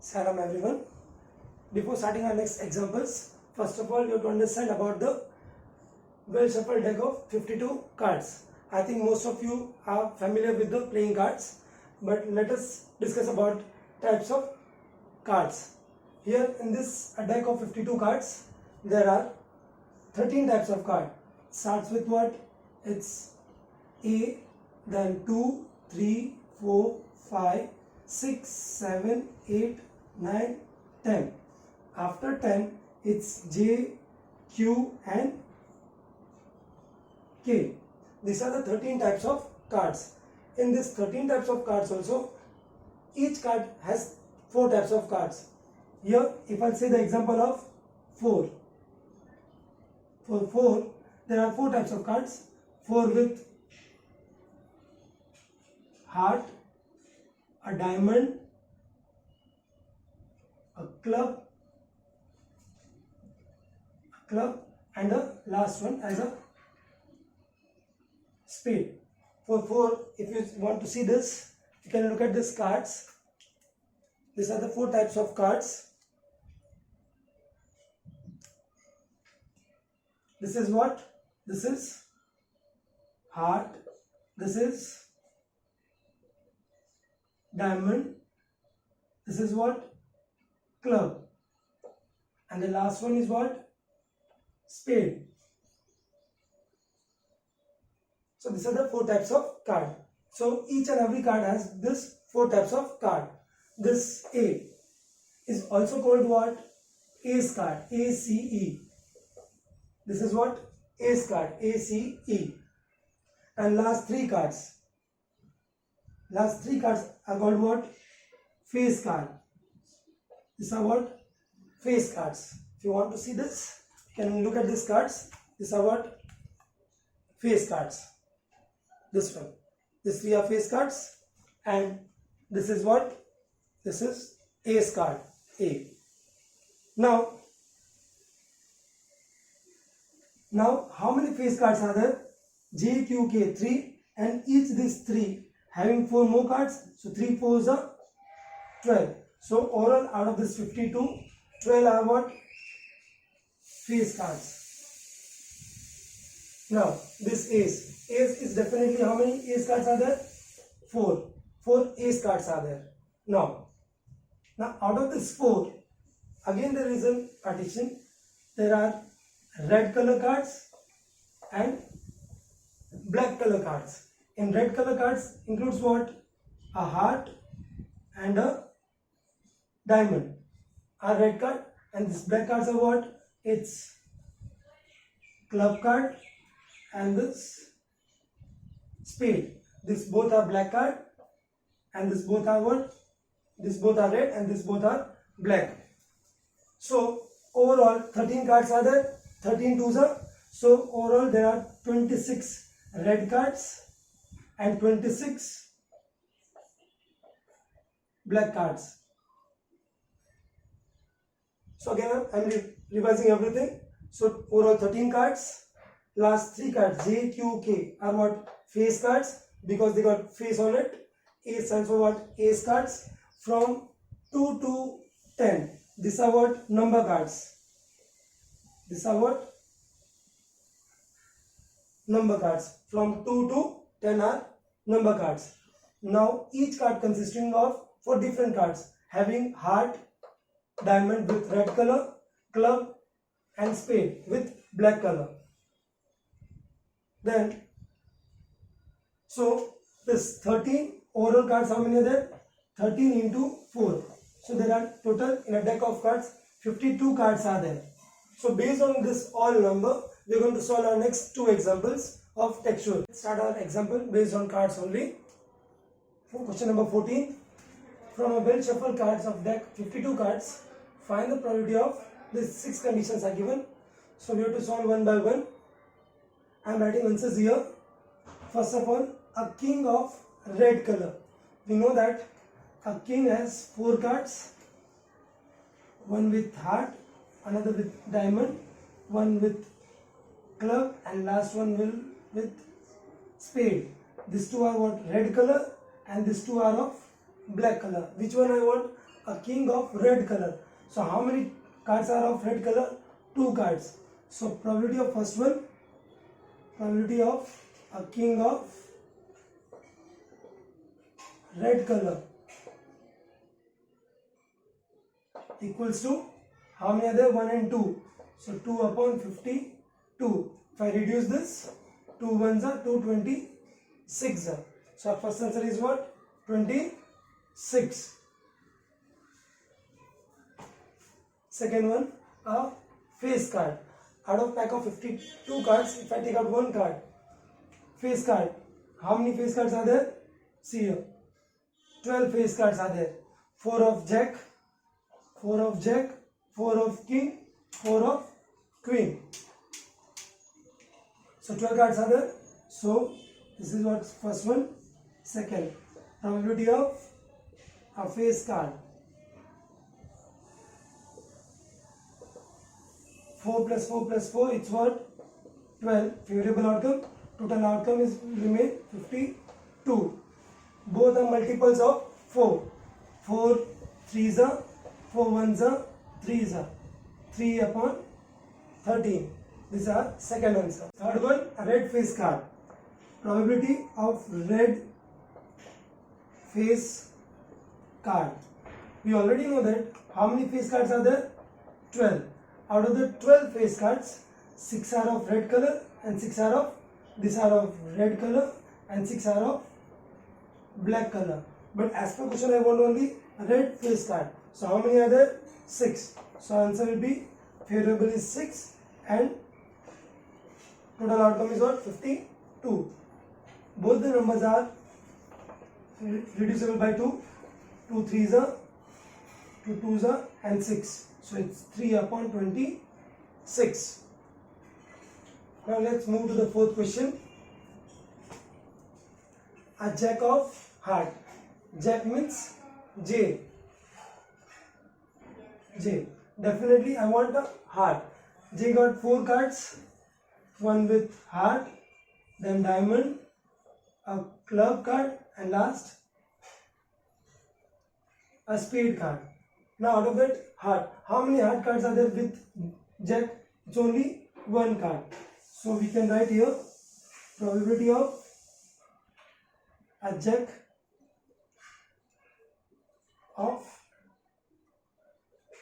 Salam everyone. Before starting our next examples, first of all you have to understand about the well shuffled deck of 52 cards. I think most of you are familiar with the playing cards, but let us discuss about types of cards. Here in this deck of 52 cards, there are 13 types of card. Starts with what? It's A, then 2, 3, 4, 5, 6, 7, 8, 9, 10. After 10, it's J, Q and K. These are the 13 types of cards. In this 13 types of cards also, each card has 4 types of cards. Here, if I say the example of 4. For 4, there are 4 types of cards. 4 with heart, a diamond, a club, and the last one as a spade. For 4, if you want to see this, you can look at these cards. These are the 4 types of cards. This is what? This is heart. This is diamond. This is what? Club. And the last one is what? Spade. So these are the 4 types of card. So each and every card has this 4 types of card. This A is also called what? Ace card. ACE. This is what? Ace card. ACE. And last 3 cards. Last 3 cards are called what? Face card. These are what? Face cards. If you want to see this, you can look at these cards. These are what? Face cards. This one. These 3 are face cards. And this is what? This is ace card. A. Now how many face cards are there? J, Q, K, 3, and each these 3 having 4 more cards. So 3 4s are 12. So overall out of this 52, 12 are what? Face cards. Now this ace. Ace is definitely, how many ace cards are there? 4. 4 ace cards are there. Now out of this 4, again there is a partition. There are red color cards and black color cards. In red color cards includes what? A heart and a diamond. A red card. And this black cards are what? It's club card and this spade. This both are black card and this both are what? This both are red and this both are black. So overall 13 cards are there. 13 twos are. So overall there are 26 red cards and 26 black cards. So again I am revising everything. So overall 13 cards. Last 3 cards J, Q, K are what? Face cards, because they got face on it. A stands for what? Ace cards. From 2 to 10. These are what? Number cards. These are what? Number cards. From 2 to 10 are number cards. Now each card consisting of 4 different cards having heart, diamond with red color, club and spade with black color. Then so this 13 overall cards, how many are there? 13 into 4. So there are total in a deck of cards 52 cards are there. So based on this all number, we are going to solve our next 2 examples of textual. Let's start our example based on cards only. For question number 14. From a well shuffled cards of deck 52 cards, find the probability of these 6 conditions are given. So we have to solve one by one. I am writing answers here. First of all, a king of red color. We know that a king has 4 cards. One with heart, another with diamond, one with club and last one with spade. These 2 are what? Red color and these 2 are of black color. Which one I want? a king of red color. So how many cards are of red color? 2 cards. So probability of first one, probability of a king of red color equals to how many are there? 1 and 2. So 2 upon 52. If I reduce this, 2 ones are 226. So our first answer is what? 26. Second one, a face card. Out of pack of 52 cards, if I take out one card, face card, how many face cards are there? See here, 12 face cards are there. 4 of jack, 4 of jack, 4 of king, 4 of queen. So 12 cards are there. So this is what first one. Second, probability of a face card. 4 plus 4 plus 4, it's what? 12. Favorable outcome. Total outcome is remain 52. Both are multiples of 4. 4 3s are, 4 1s are, 3s are. 3 upon 13. This is our second answer. Third one, a red face card. Probability of red face card. We already know that how many face cards are there? 12. Out of the 12 face cards, 6 are of red color and 6 are of, these are of red color and 6 are of black color. But as per question I want only a red face card. So how many are there? 6. So answer will be favorable is 6 and total outcome is what? 52. Both the numbers are reducible by 2. 2 3s are, 2 2s are and 6. So it's 3 upon 26. Now let's move to the fourth question. A jack of heart. Jack means J. J. Definitely I want a heart. J got 4 cards. One with heart, then diamond, a club card and last a spade card. Now out of that heart, how many heart cards are there with jack? It's only 1 card. So we can write here probability of a jack of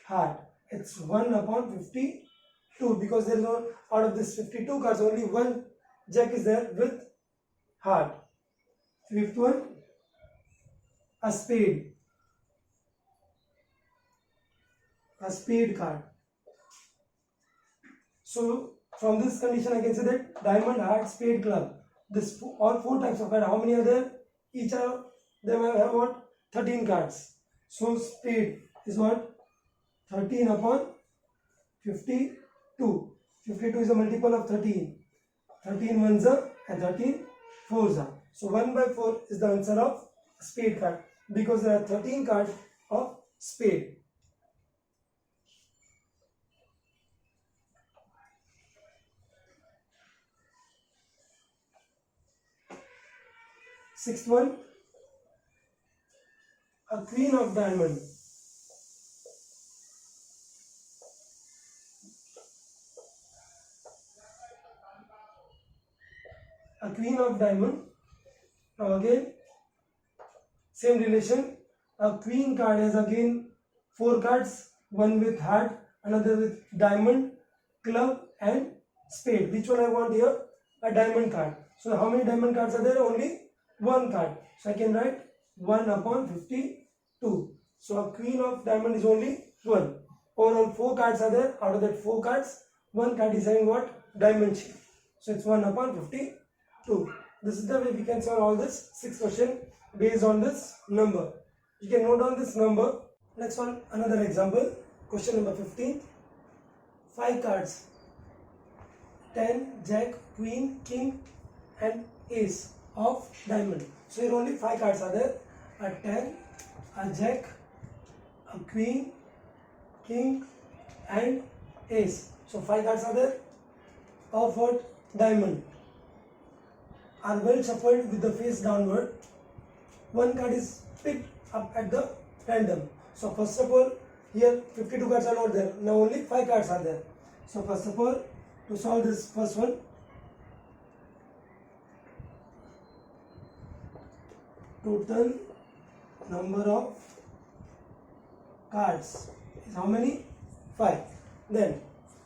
heart. It's 1 upon 52 because there is no, out of this 52 cards only 1 jack is there with heart. Fifth one, a spade. A spade card. So from this condition I can say that diamond, heart, spade, club. This all 4 types of cards. How many are there? Each of them have what? 13 cards. So spade is what? 13 upon 52. 52 is a multiple of 13. 13 ones are and 13 fours are. So 1 by 4 is the answer of spade card because there are 13 cards of spade. Sixth one, a queen of diamond. A queen of diamond. Now again, same relation. A queen card has again 4 cards, one with heart, another with diamond, club and spade. Which one I want here? A diamond card. So how many diamond cards are there? Only 1 card. So I can write 1 upon 52. So a queen of diamond is only 1. Overall 4 cards are there. Out of that 4 cards, 1 card is having what? Diamond shape. So it's 1 upon 52. This is the way we can solve all this 6 question based on this number. You can note down this number. Let's solve another example. Question number 15. 5 cards. 10, jack, queen, king and ace of diamond. So here only 5 cards are there. A 10, a jack, a queen, king and ace. So 5 cards are there of what? Diamond. Are well shuffled with the face downward. 1 card is picked up at the random. So first of all, here 52 cards are not there. Now only 5 cards are there. So first of all, to solve this first one, total number of cards is how many? 5. Then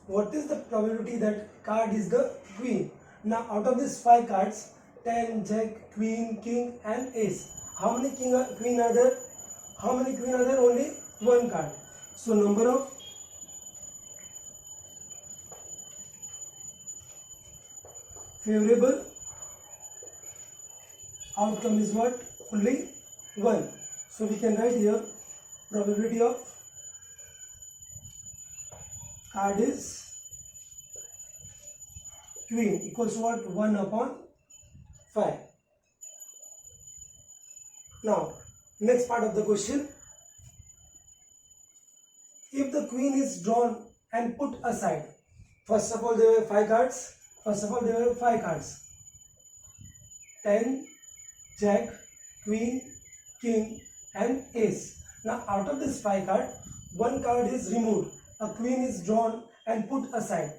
what is the probability that card is the queen? Now out of these 5 cards, 10, jack, queen, king and ace. How many queen are there? How many queen are there? Only 1 card. So number of favorable outcome is what? Only 1. So we can write here probability of card is queen equals to what? 1 upon 5. Now next part of the question, if the queen is drawn and put aside, first of all there were 5 cards, 10, jack, queen, king and ace. Now out of this 5 cards, 1 card is removed, a queen is drawn and put aside.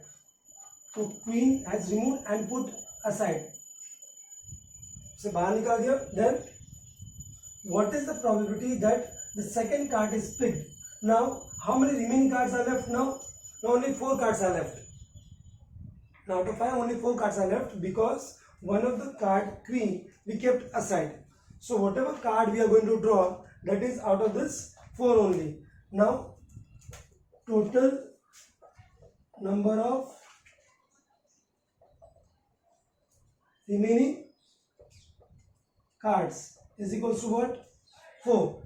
So queen has removed and put aside, so bahar nikal diya. Then what is the probability that the second card is picked? Now how many remaining cards are left now? Now only 4 cards are left. Now out of 5 only 4 cards are left, because one of the card queen we kept aside. So whatever card we are going to draw, that is out of this 4 only. Now total number of remaining cards is equals to what? 4.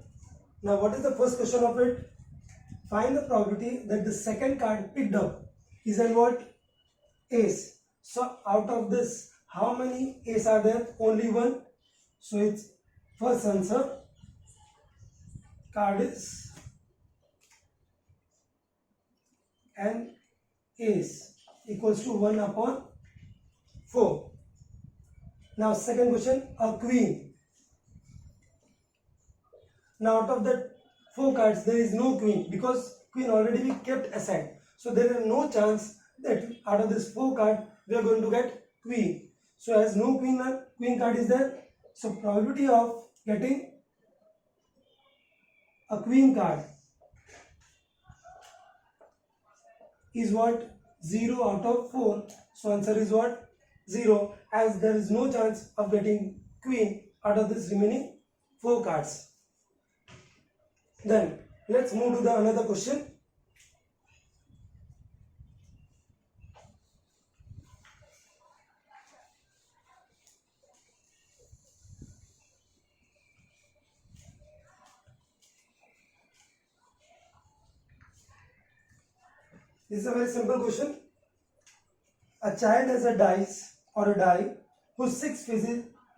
Now what is the first question of it? Find the probability that the second card picked up is an what? Ace. So out of this, how many ace are there? Only 1. So its first answer, card is an ace equals to 1 upon 4. Now second question, a queen. Now out of that 4 cards there is no queen, because queen already we kept aside. So there is no chance that out of this 4 card we are going to get queen. So as no queen card is there, so probability of getting a queen card is what? 0 out of 4. So answer is what? 0, as there is no chance of getting queen out of this remaining 4 cards. Then let's move to the another question. This is a very simple question. A child has a dice or a die whose 6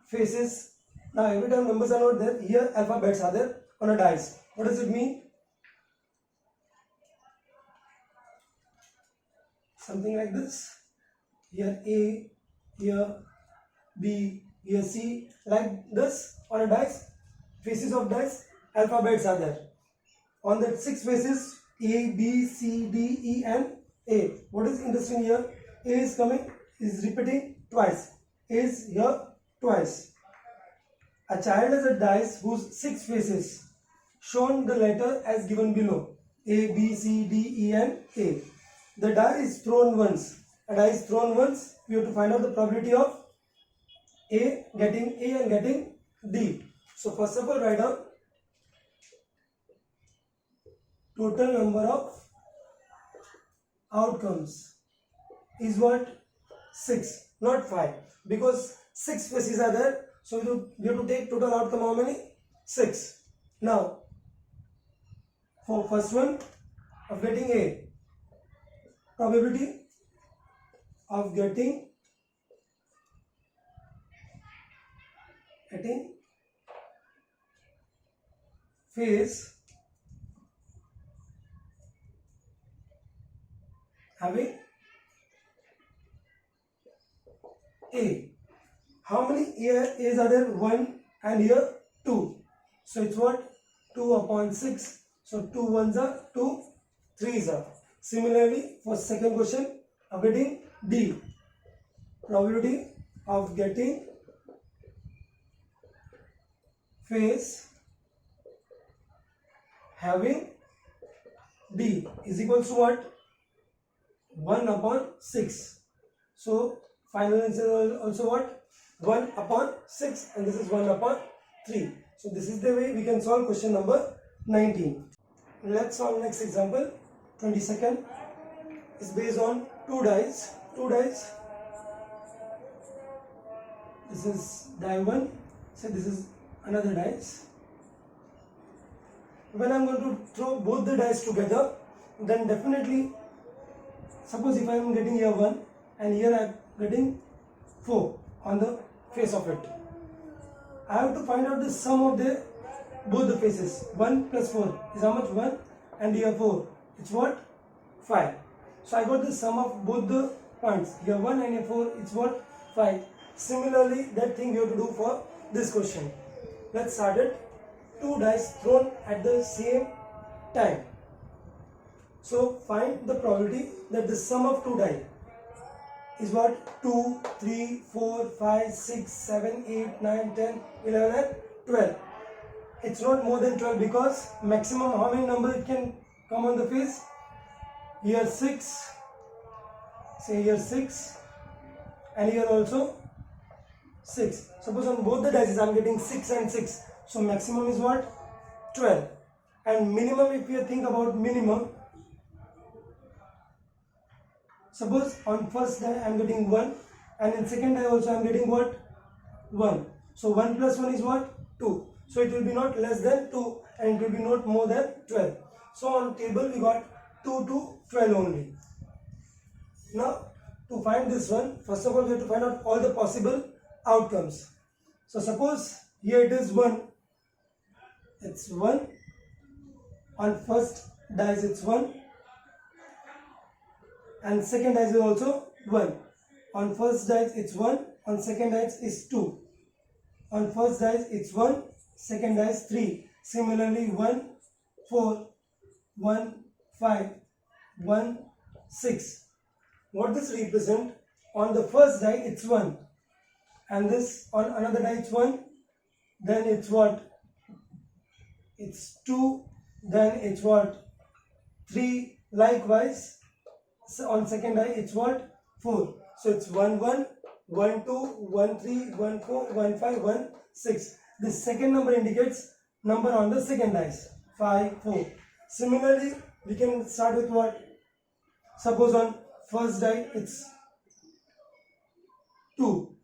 faces. Now every time numbers are not there, here alphabets are there on a dice. What does it mean? Something like this. Here A, here B, here C, like this on a dice. Faces of dice, alphabets are there. On that 6 faces, A, B, C, D, E and A. What is interesting here? A is coming, is repeating twice. A is here twice. A child has a dice whose 6 faces. Shown the letter as given below. A, B, C, D, E and A. The die is thrown once. A die is thrown once. We have to find out the probability of A getting A and getting D. So first of all, write down total number of outcomes is what? 6, not 5, because 6 faces are there. So we have to take total outcome how many? 6. Now for first one of getting A, probability of getting face having A. How many A's are there? 1 and here 2. So it's what? 2 upon 6 So 2 ones are 2 threes are. Similarly, for second question, I'm getting D. Probability of getting face having D is equals to what? 1 upon 6. So final answer is also what? 1 upon 6, and this is 1 upon 3. So this is the way we can solve question number 19. Let's solve next example. 22nd is based on two dice. This is die 1. So this is another dice. When I'm going to throw both the dice together, then definitely, suppose if I am getting here 1 and here I am getting 4 on the face of it, I have to find out the sum of both the faces. 1 plus 4 is how much? 1, and here 4, it's what? 5. So I got the sum of both the points. Here 1 and here 4, it's what? 5. Similarly, that thing we have to do for this question. Let's start it. 2 dice thrown at the same time. So find the probability that the sum of 2 die is what? 2, 3, 4, 5, 6, 7, 8, 9, 10, 11 and 12. It's not more than 12 because maximum how many number it can come on the face? Here 6, say here 6, and here also 6. Suppose on both the dice I am getting 6 and 6. So maximum is what? 12. And minimum, if you think about minimum, suppose on first die I am getting 1, and in second die also I am getting what? 1. So 1 plus 1 is what? 2. So it will be not less than 2 and it will be not more than 12. So on table we got 2 to 12 only. Now to find this one, first of all we have to find out all the possible outcomes. So suppose here it is 1. It's 1. On first dice it's 1. And second dice is also 1. On first dice it's 1. On second dice is 2. On first dice it's 1. Second dice 3. Similarly 1, 4, 1, 5, 1, 6. What this represent? On the first die it's 1. And this on another die it's 1. Then it's what? It's 2. Then it's what? 3. Likewise. So on second die it's what? 4. So it's 1, 1, 1, 2, 1, 3, 1, 4, 1, 5, 1, 6. This second number indicates number on the second dice. 5, 4. Similarly, we can start with what? Suppose on first die it's 2.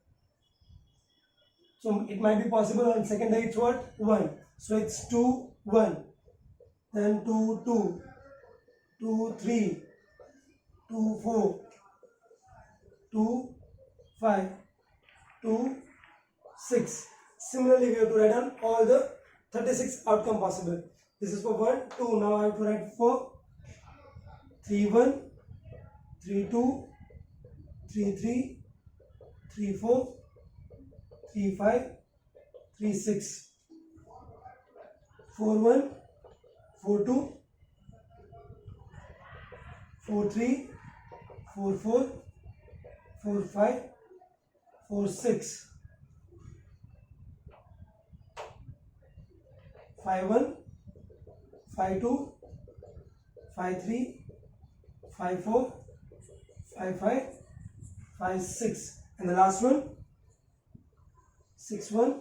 So it might be possible on second die it's what? 1. So it's 2, 1. Then 2, 2. 2, 3. 2, 4, 2, 5, 2, 6. Similarly, we have to write down all the 36 outcome possible. This is for 1, 2. Now I have to write for 3, 1, 3, 2, 3, 3, 3, 4, 3, 5, 3, 6, 4, 1, 4, 2, 4, 3, 4, 4, 4, 5, 4, 6, 5, 1, 5, 2, 5, 3, 5, 4, 5, 5, 5, 6. And the last one, 6, 1,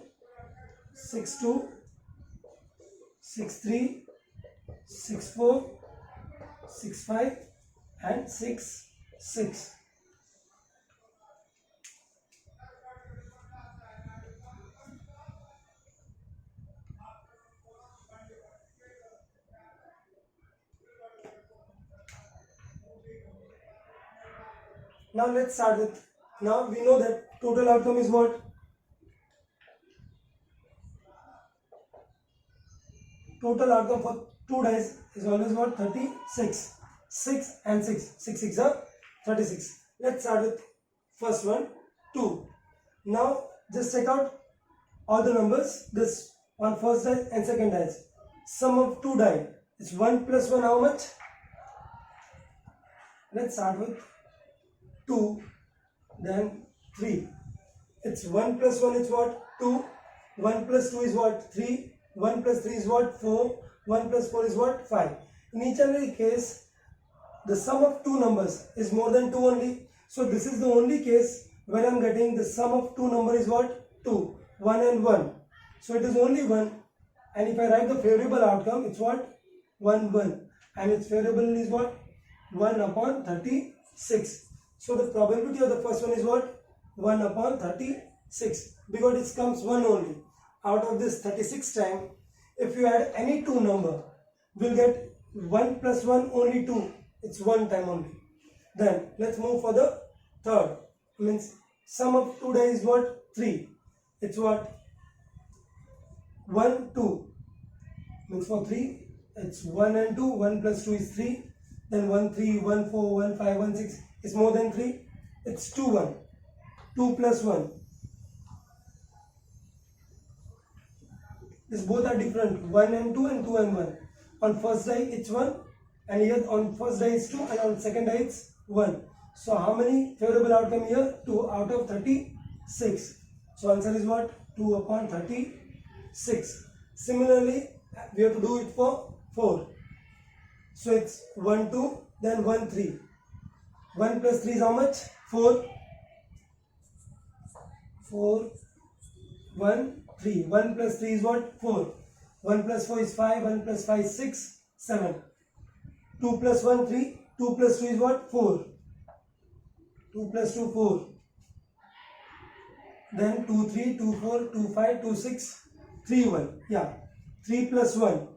6, 2, 6, 3, 6, 4, 6, 5, and 6, 6. Now let's start with, now we know that total outcome is what? Total outcome for 2 dice is always what? 36. 6 and 6. 6 6 are 36. Let's start with first one, 2. Now just check out all the numbers. This on first dice and second dice. Sum of 2 die It's 1 plus 1 how much? Let's start with 2, then 3. It's 1 plus 1 is what? 2. 1 plus 2 is what? 3. 1 plus 3 is what? 4. 1 plus 4 is what? 5. In each and every case, the sum of two numbers is more than 2 only. So this is the only case where I am getting the sum of two numbers is what? 2. 1 and 1. So it is only 1. And if I write the favorable outcome, it's what? 1, 1. And its variable is what? 1 upon 36. So the probability of the first one is what? 1 upon 36. Because it comes 1 only. Out of this 36 time, if you add any two number, we'll get 1 plus 1 only 2. It's 1 time only. Then let's move for the third. Means sum of 2 dice is what? 3. It's what? 1, 2. Means for 3, it's 1 and 2. 1 plus 2 is 3. Then 1, 3, 1, 4, 1, 5, 1, 6 is more than 3. It's 2, 1. 2 plus 1. These both are different. 1 and 2 and 2 and 1. On first die it's 1. And here on first die it's 2. And on second die it's 1. So how many favorable outcome here? 2 out of 36. So answer is what? 2 upon 36. Similarly, we have to do it for 4. So it's 1, 2, then 1, 3. 1 plus 3 is how much? 4. 4, 1, 3. 1 plus 3 is what? 4. 1 plus 4 is 5. 1 plus 5 is 6, 7. 2 plus 1, 3. 2 plus 2 is what? 4. 2 plus 2, 4. Then 2, 3, 2, 4, 2, 5, 2, 6, 3, 1. Yeah. 3 plus 1.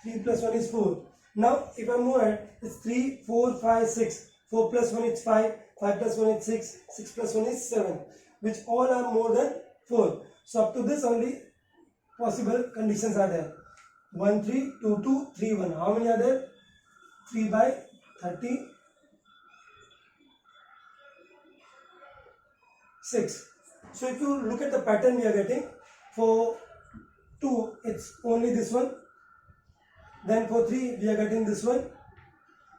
3 plus 1 is 4. Now, if I move ahead, it's 3, 4, 5, 6. 4 plus 1 is 5. 5 plus 1 is 6. 6 plus 1 is 7. Which all are more than 4. So, up to this only possible conditions are there. 1, 3, 2, 2, 3, 1. How many are there? 3 by 36. So, if you look at the pattern we are getting, for 2, it's only this one. Then for 3, we are getting this one.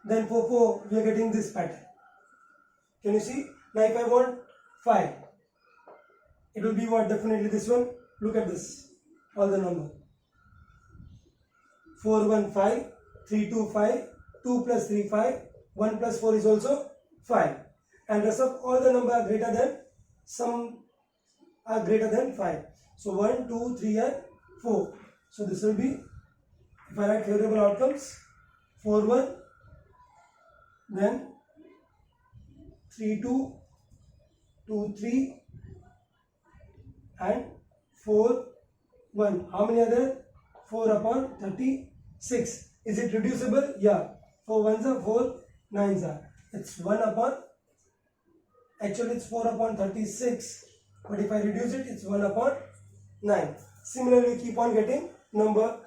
Then for 4, we are getting this pattern. Can you see? Now if I want 5, it will be what? Definitely this one. Look at this. All the number. 4, 1, 5. 3, 2, 5. 2 plus 3, 5. 1 plus 4 is also 5. And rest of all the number are greater than, some are greater than 5. So 1, 2, 3 and 4. So this will be, if I write favorable outcomes, 4, 1, then 3, 2, 2, 3 and 4, 1. How many are there? 4 upon 36. Is it reducible? Yeah. 4 ones are 4 nines are. It's 1 upon, actually it's 4 upon 36. But if I reduce it, it's 1 upon 9. Similarly, keep on getting number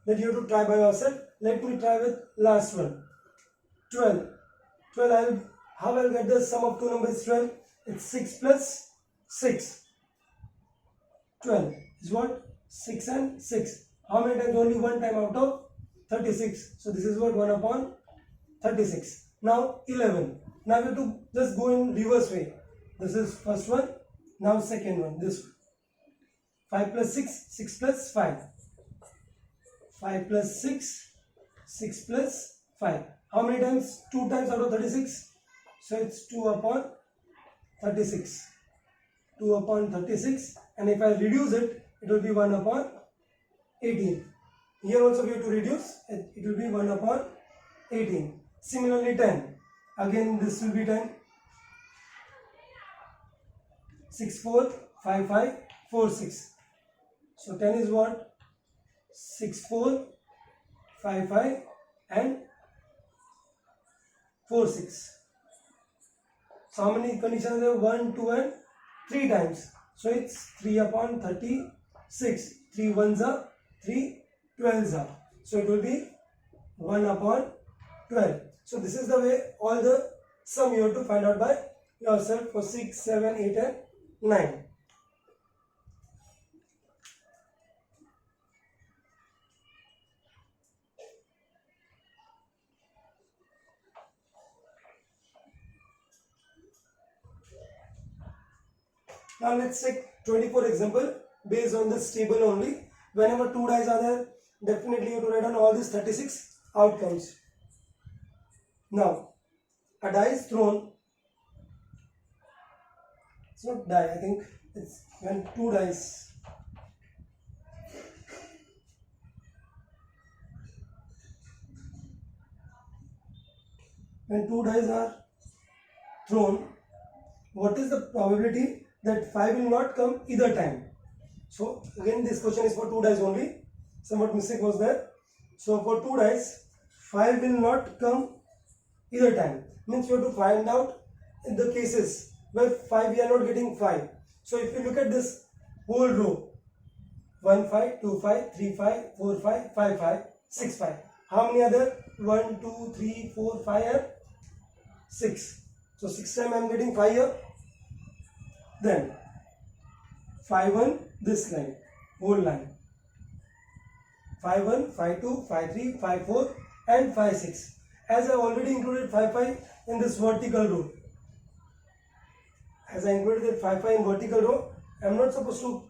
that you have to try by yourself. Let me try with last one. 12. 12, how I'll get the sum of two numbers 12? It's 6 plus 6. 12 is what? 6 and 6. How many times? Only one time out of 36. So this is what? 1 upon 36. Now 11. Now we have to just go in reverse way. This is first one. Now second one. This one. 5 plus 6. 6 plus 5. 5 plus 6. 6 plus 5. How many times? 2 times out of 36. So it's 2 upon 36. 2 upon 36. And if I reduce it, it will be 1 upon 18. Here also we have to reduce. It will be 1 upon 18. Similarly 10. Again this will be 10. 6, 4, 5, 5, 4, 6. So 10 is what? 6, 4, 5, 5 and 4, 6. So how many conditions are there? 1, 2 and 3 times. So it's 3 upon 36. 3 ones are 3 12s are. So it will be 1 upon 12. So this is the way all the sum you have to find out by yourself for 6, 7, 8 and 9. Now let's take 24 example based on this table only. Whenever two dice are there, definitely you have to write down all these 36 outcomes. Now, a die is thrown. It's not die, I think it's when two dice. When two dice are thrown, what is the probability that 5 will not come either time? So again this question is for two dice only. Somewhat mistake was there. So for two dice, 5 will not come either time. Means you have to find out in the cases where 5 we are not getting 5. So if you look at this whole row, 1 5, 2 5, 3 5, 4 5, 5 5, 6 5. How many other? 1, 2, 3, 4, 5 and 6. So 6 times I am getting 5 here. Then 5 1 this line, whole line. 5 1, 5 2, 5 3, 5 4 and 5 6. As I have already included 5 5 in this vertical row. As I included 5 5 in vertical row, I am not supposed to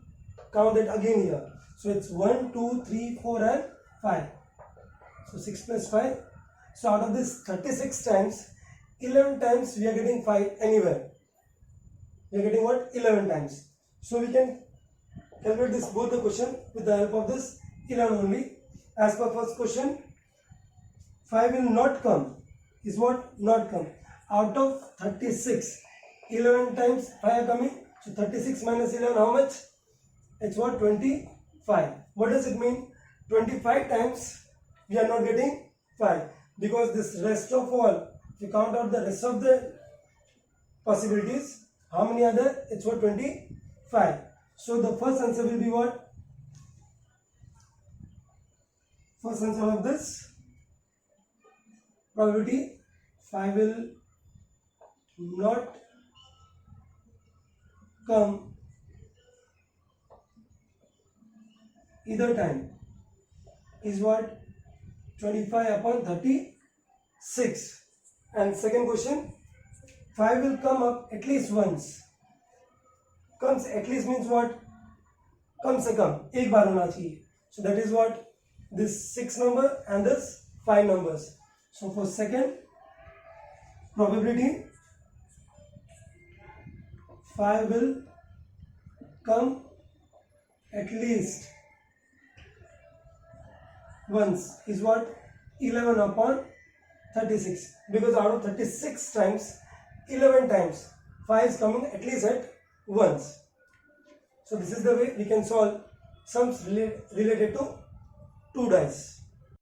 count it again here. So it's 1, 2, 3, 4 and 5. So 6 plus 5. So out of this 36 times, 11 times we are getting 5 anywhere. We are getting what? 11 times. So we can calculate this both the question with the help of this 11 only. As per first question, 5 will not come. Is what? Not come. Out of 36, 11 times 5 are coming. So 36 minus 11, how much? It's what? 25. What does it mean? 25 times we are not getting 5. Because this rest of all, if you count out the rest of the possibilities, how many are there? It's what? 25. So the first answer will be what? First answer of this probability, 5 will not come either time is what? 25 upon 36. And second question, 5 will come up at least once. Comes at least means what? कम से कम एक बार होना चाहिए. So that is what? This 6 number and this 5 numbers. So for second probability, 5 will come at least once is what? 11 upon 36. Because out of 36 times, 11 times 5 is coming at least at once. So this is the way we can solve sums related to two dice.